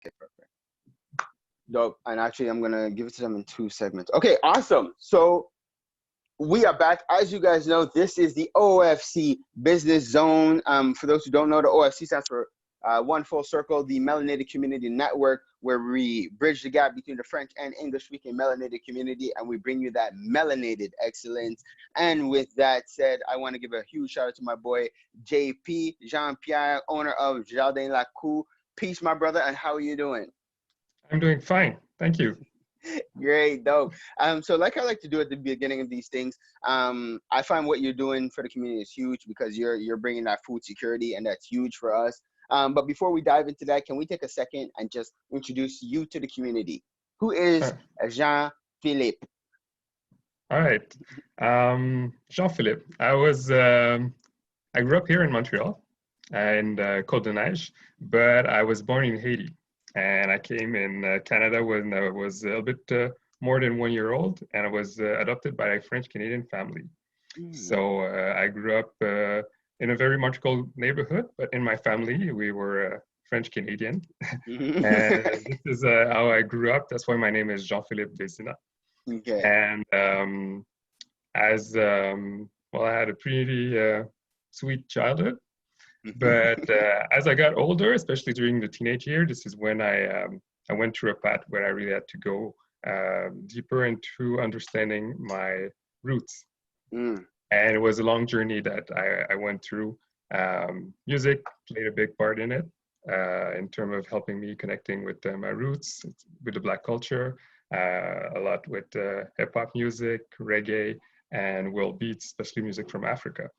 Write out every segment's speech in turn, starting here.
Okay, perfect. Dope. And actually, I'm going to give it to them in 2 segments. Okay, awesome. So we are back. As you guys know, this is the OFC Business Zone. For those who don't know, the OFC stands for One Full Circle, the Melanated Community Network, where we bridge the gap between the French and English-speaking melanated community, and we bring you that melanated excellence. And with that said, I want to give a huge shout out to my boy, JP, Jean-Pierre, owner of Jardin, Lakou. Peace, my brother, and how are you doing? I'm doing fine. Thank you. Great, dope. So like I like to do at the beginning of these things, I find what you're doing for the community is huge because you're bringing that food security, and that's huge for us. But before we dive into that, can we take a second and just introduce you to the community? Who is Jean-Philippe? All right. Jean-Philippe. I grew up here in Montreal and Côte de Neige, but I was born in Haiti. And I came in Canada when I was a little bit more than 1 year old, and I was adopted by a French-Canadian family. So I grew up in a very Montreal neighborhood, but in my family, we were French-Canadian. And this is how I grew up. That's why my name is Jean-Philippe Vezina. Okay. And well, I had a pretty sweet childhood. But as I got older, especially during the teenage year, this is when I went through a path where I really had to go deeper into understanding my roots. And it was a long journey that I went through. Music played a big part in it, in terms of helping me connecting with my roots, with the Black culture, a lot with hip hop music, reggae, and world beats, especially music from Africa.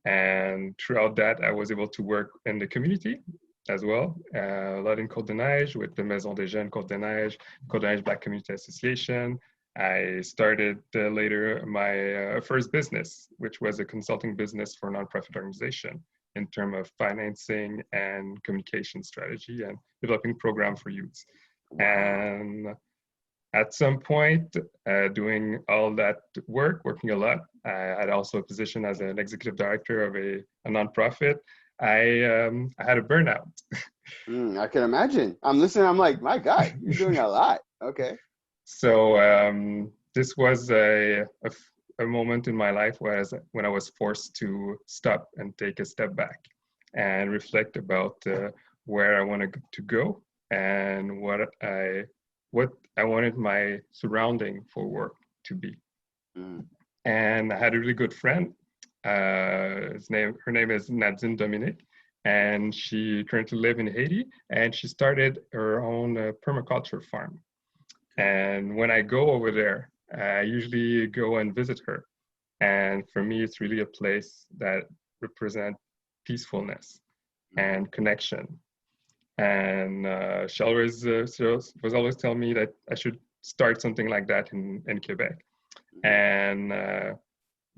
And throughout that, I was able to work in the community as well, a lot in Côte de Neige with the Maison des Jeunes Côte de Neige Black Community Association. I started later my first business, which was a consulting business for a nonprofit organization in terms of financing and communication strategy and developing programs for youths. And at some point, doing all that work, working a lot, I had also a position as an executive director of a nonprofit. I had a burnout. I can imagine. I'm listening. I'm like, my God, you're doing a lot. Okay. So this was a moment in my life when I was forced to stop and take a step back and reflect about where I wanted to go and what I wanted my surrounding for work to be. And I had a really good friend. Her name is Nadine Dominique, and she currently lives in Haiti, and she started her own permaculture farm. And when I go over there, I usually go and visit her. And for me, it's really a place that represents peacefulness and connection. And she was always telling me that I should start something like that in Quebec. And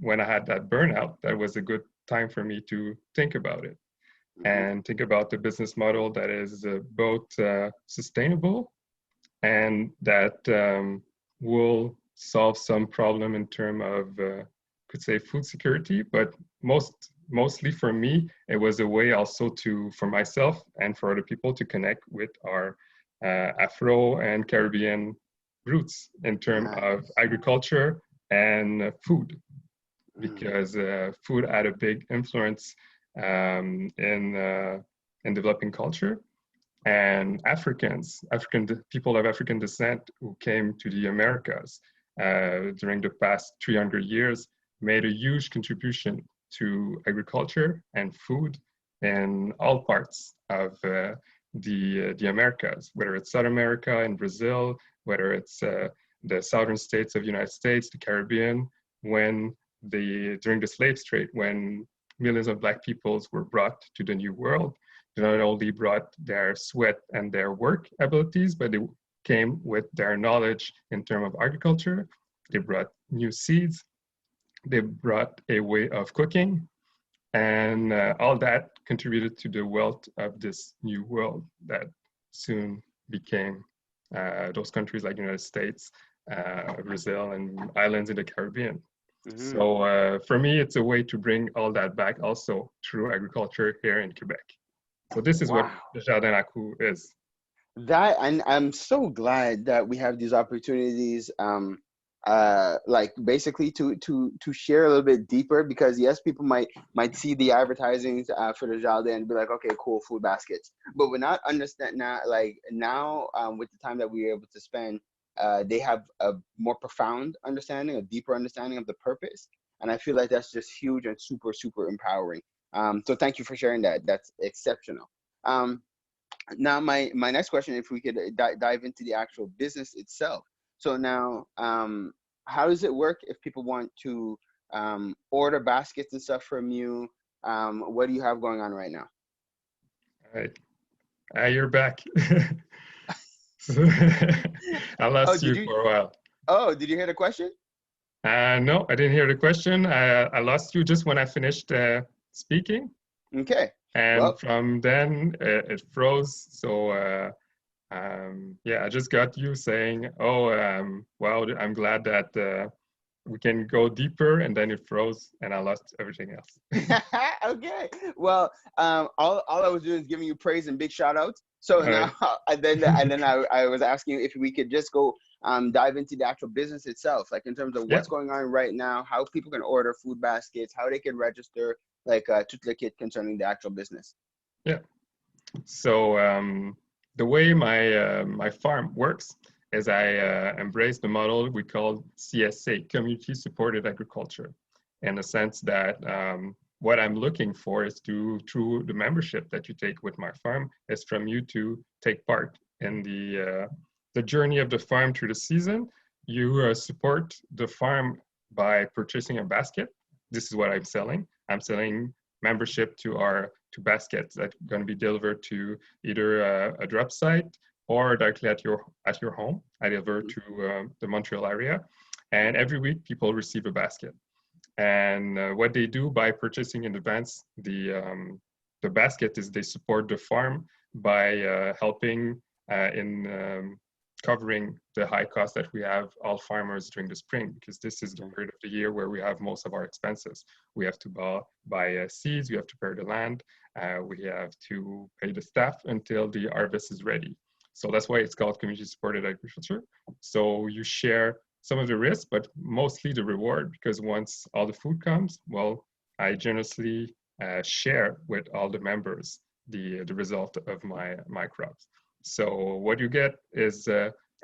when I had that burnout, that was a good time for me to think about it and think about the business model that is both sustainable and that will solve some problem in terms of, could say, food security, but mostly for me, it was a way also for myself and for other people to connect with our Afro and Caribbean roots in terms of agriculture and food, because food had a big influence in developing culture. And people of African descent who came to the Americas during the past 300 years made a huge contribution to agriculture and food in all parts of the Americas, whether it's South America and Brazil, whether it's the southern states of the United States, the Caribbean, during the slave trade, when millions of Black peoples were brought to the New World. They not only brought their sweat and their work abilities, but they came with their knowledge in terms of agriculture. They brought new seeds. They brought a way of cooking. And all that contributed to the wealth of this new world that soon became those countries like the United States, Brazil, and islands in the Caribbean. So for me, it's a way to bring all that back also through agriculture here in Quebec. So this is what the Jardin Lakou is. That, and I'm so glad that we have these opportunities, like basically to share a little bit deeper, because yes, people might see the advertisings for the Jardin and be like, okay, cool, food baskets, but we're not understand now, like now, with the time that we are able to spend, they have a more profound understanding, a deeper understanding of the purpose, and I feel like that's just huge and super super empowering. So thank you for sharing that. That's exceptional. Um, Now, my next question, if we could dive into the actual business itself. So now, how does it work if people want to order baskets and stuff from you? What do you have going on right now? All right. You're back. I Oh, lost did you you? for a while. Oh, did you hear the question? No, I didn't hear the question. I lost you just when I finished speaking. Okay. And Well, from then it froze. So yeah, I just got you saying, "Oh, well, I'm glad that we can go deeper." And then it froze, and I lost everything else. okay. Well, all I was doing is giving you praise and big shout outs. So All now, right. I was asking you if we could just go dive into the actual business itself, like in terms of Yeah, what's going on right now, how people can order food baskets, how they can register, like tout le kit concerning the actual business. yeah. So the way my farm works is I embrace the model we call CSA, Community Supported Agriculture, in the sense that what I'm looking for is to, through the membership that you take with my farm, is from you to take part in the journey of the farm through the season. You support the farm by purchasing a basket. This is what I'm selling. I'm selling membership to baskets that are going to be delivered to either a drop site or directly at your home. I deliver to the Montreal area, and every week people receive a basket. And what they do by purchasing in advance the basket is they support the farm by helping in covering the high cost that we have all farmers during the spring, because this is the Okay. period of the year where we have most of our expenses. We have to buy seeds, we have to prepare the land, we have to pay the staff until the harvest is ready. So that's why it's called community supported agriculture. So you share some of the risk, but mostly the reward, because once all the food comes, well, I generously share with all the members the result of my crops. So what you get is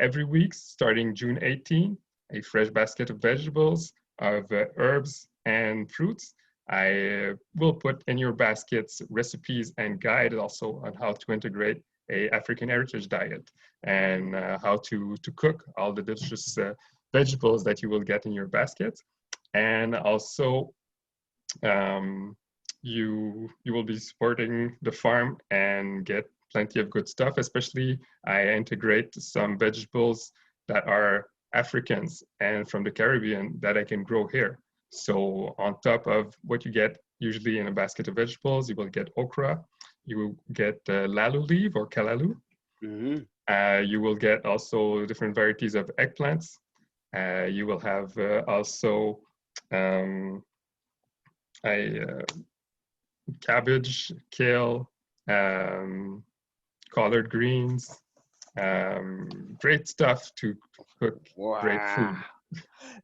every week, starting June 18, a fresh basket of vegetables, of herbs and fruits. I will put in your baskets recipes and guide also on how to integrate a African heritage diet and how to cook all the delicious vegetables that you will get in your basket. And also you will be supporting the farm and get plenty of good stuff. Especially I integrate some vegetables that are Africans and from the Caribbean that I can grow here. So on top of what you get usually in a basket of vegetables, you will get okra, you will get lalu leaf or kalalu. Mm-hmm. You will get also different varieties of eggplants. You will have also um, a cabbage, kale, um, collard greens, great stuff to cook great Wow. food.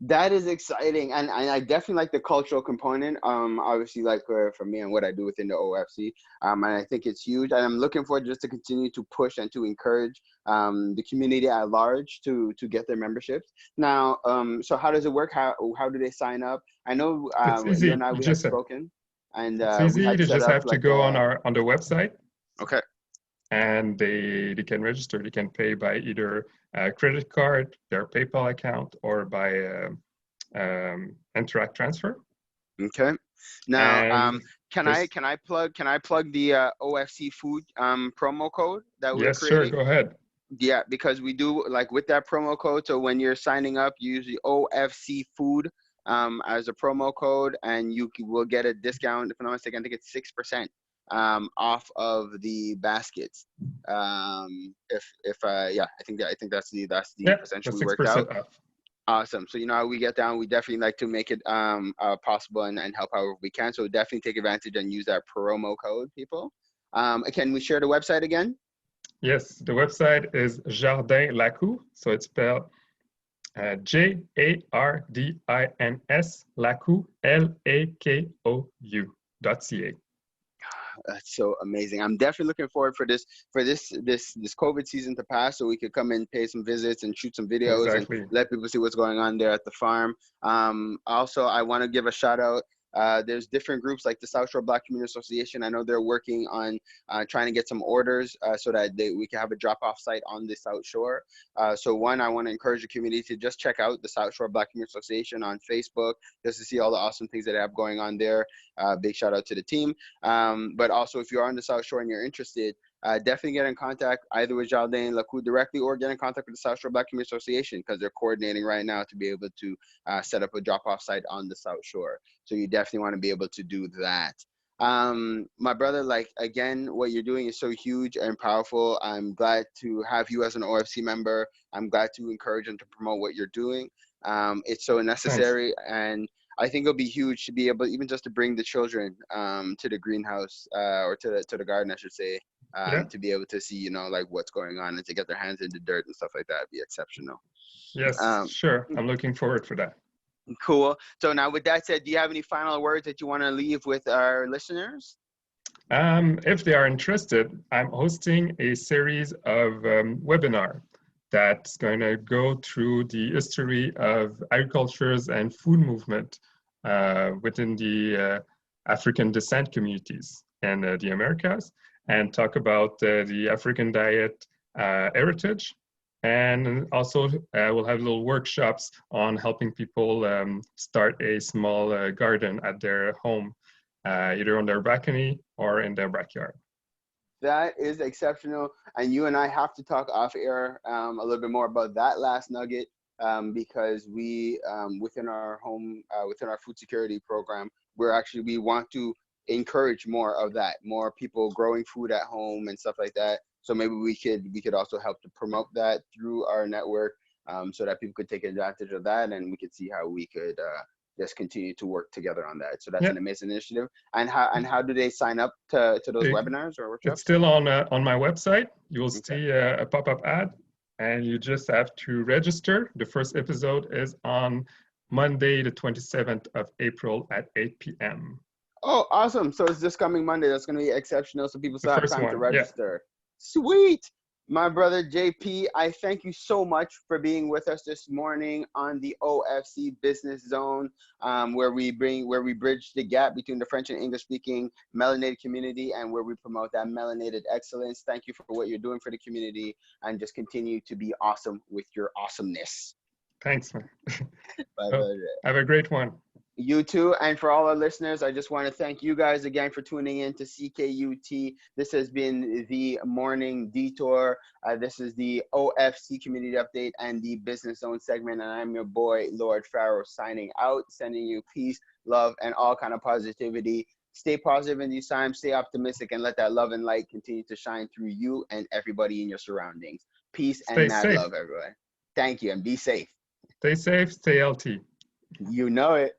That is exciting, and I definitely like the cultural component. Obviously, like for me and what I do within the OFC, and I think it's huge. And I'm looking forward just to continue to push and to encourage the community at large to get their memberships. Now, so how does it work? How do they sign up? I know It's you easy. and I You we had just spoken, and it's we easy. had They set just up have to like go a on the website okay. and they can register. They can pay by either a credit card, their PayPal account, or by Interact transfer. Okay. Now, And there's can I plug the OFC food promo code that we're yes, sure, creating? go ahead. Yeah, because we do like with that promo code. So when you're signing up, you use the OFC food as a promo code, and will get a discount. If I'm not mistaken, I think it's 6% off of the baskets. If yeah, I think that's the Yeah, percentage that's we six worked out. percent off. Awesome. So you know how we get down, we definitely like to make it possible and help however we can. So definitely take advantage and use that promo code, people. Can we share the website again? Yes, the website is Jardin Lakou. So it's spelled Jardins Lakou, Lakou.ca. That's so amazing. I'm definitely looking forward for this COVID season to pass, so we could come and pay some visits and shoot some videos and Exactly. let people see what's going on there at the farm. Also, I want to give a shout out. There's different groups like the South Shore Black Community Association. I know they're working on trying to get some orders so that we can have a drop-off site on the South Shore. So one, I want to encourage the community to just check out the South Shore Black Community Association on Facebook just to see all the awesome things that they have going on there. Big shout out to the team. But also, if you're on the South Shore and you're interested, definitely get in contact either with Jardin Lakou directly or get in contact with the South Shore Black Community Association because they're coordinating right now to be able to set up a drop-off site on the South Shore. So you definitely want to be able to do that. My brother, like, again, what you're doing is so huge and powerful. I'm glad to have you as an OFC member. I'm glad to encourage and to promote what you're doing. It's so Thanks. necessary, and I think it'll be huge to be able, even just to bring the children to the greenhouse or to the garden, I should say, Yeah. to be able to see, like what's going on and to get their hands in the dirt and stuff like that would be exceptional. Yes, sure. I'm looking forward for that. Cool. So now with that said, do you have any final words that you want to leave with our listeners? If they are interested, I'm hosting a series of webinar that's going to go through the history of agricultures and food movement within the African descent communities in the Americas, and talk about the African diet heritage. And also we'll have little workshops on helping people start a small garden at their home, either on their balcony or in their backyard. That is exceptional. And you and I have to talk off air a little bit more about that last nugget because we, within our home, within our food security program, we want to encourage more of that, more people growing food at home and stuff like that. So maybe we could also help to promote that through our network so that people could take advantage of that, and we could see how we could just continue to work together on that. So that's an amazing initiative. And how do they sign up to those webinars or It's workshops? still on my website. You will see a pop-up ad, and you just have to register. The first episode is on Monday, the 27th of April at 8 p.m. Oh, awesome. So it's this coming Monday. That's going to be exceptional. So people still have time to register. Sweet. My brother JP, I thank you so much for being with us this morning on the OFC Business Zone, where we bridge the gap between the French and English speaking melanated community and where we promote that melanated excellence. Thank you for what you're doing for the community, and just continue to be awesome with your awesomeness. Thanks, man. Have a great one. You too. And for all our listeners, I just want to thank you guys again for tuning in to CKUT. This has been the Morning Detour. This is the OFC Community Update and the Business Zone segment. And I'm your boy, Lord Pharaoh, signing out, sending you peace, love, and all kind of positivity. Stay positive in these times, stay optimistic, and let that love and light continue to shine through you and everybody in your surroundings. Peace and mad love, everyone. Thank you, and be safe. Stay safe, stay healthy. You know it.